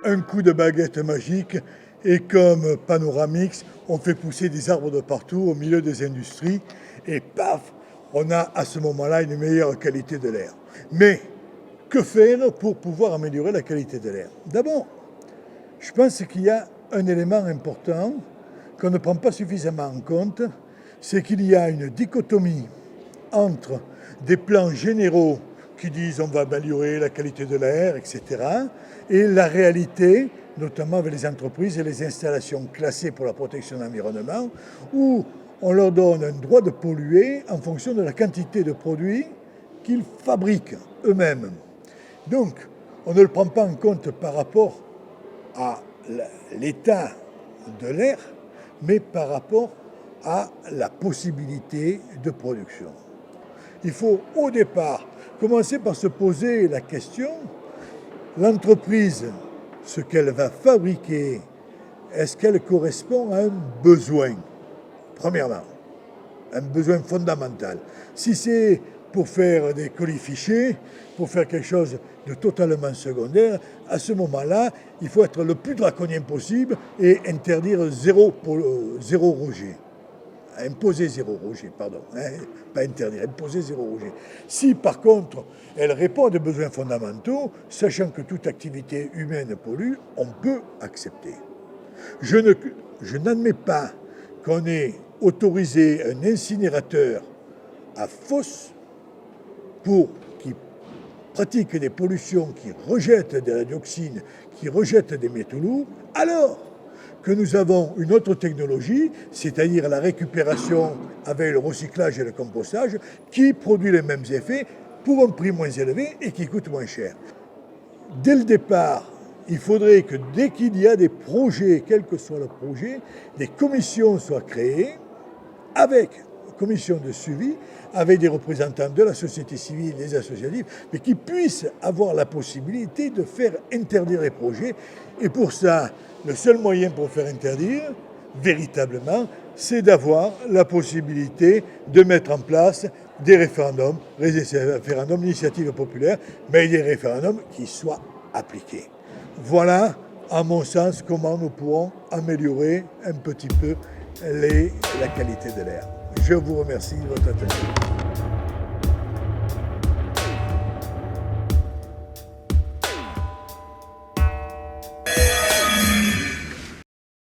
Un coup de baguette magique et comme Panoramix, on fait pousser des arbres de partout au milieu des industries et paf, on a à ce moment-là une meilleure qualité de l'air. Mais que faire pour pouvoir améliorer la qualité de l'air? D'abord, je pense qu'il y a un élément important qu'on ne prend pas suffisamment en compte, c'est qu'il y a une dichotomie entre des plans généraux qui disent on va améliorer la qualité de l'air, etc., et la réalité, notamment avec les entreprises et les installations classées pour la protection de l'environnement, où on leur donne un droit de polluer en fonction de la quantité de produits qu'ils fabriquent eux-mêmes. Donc, on ne le prend pas en compte par rapport à l'état de l'air, mais par rapport à la possibilité de production. Il faut au départ commencer par se poser la question, l'entreprise, ce qu'elle va fabriquer, est-ce qu'elle correspond à un besoin? Premièrement, un besoin fondamental. Si c'est pour faire des colis fichés, pour faire quelque chose de totalement secondaire, à ce moment-là, il faut être le plus draconien possible et interdire zéro rejet. Imposer zéro rejet, pardon. Pas interdire, imposer zéro rejet. Si par contre, elle répond à des besoins fondamentaux, sachant que toute activité humaine pollue, on peut accepter. Je n'admets pas qu'on ait autorisé un incinérateur à Fos qui pratique des pollutions, qui rejettent de la dioxine, qui rejettent des métaux lourds, alors que nous avons une autre technologie, c'est-à-dire la récupération avec le recyclage et le compostage, qui produit les mêmes effets pour un prix moins élevé et qui coûte moins cher. Dès le départ, il faudrait que dès qu'il y a des projets, quel que soit le projet, des commissions soient créées avec commission de suivi, avec des représentants de la société civile, des associatifs, mais qui puissent avoir la possibilité de faire interdire les projets. Et pour ça, le seul moyen pour faire interdire, véritablement, c'est d'avoir la possibilité de mettre en place des référendums d'initiative populaire, mais des référendums qui soient appliqués. Voilà, à mon sens, comment nous pourrons améliorer un petit peu la qualité de l'air. Je vous remercie de votre attention.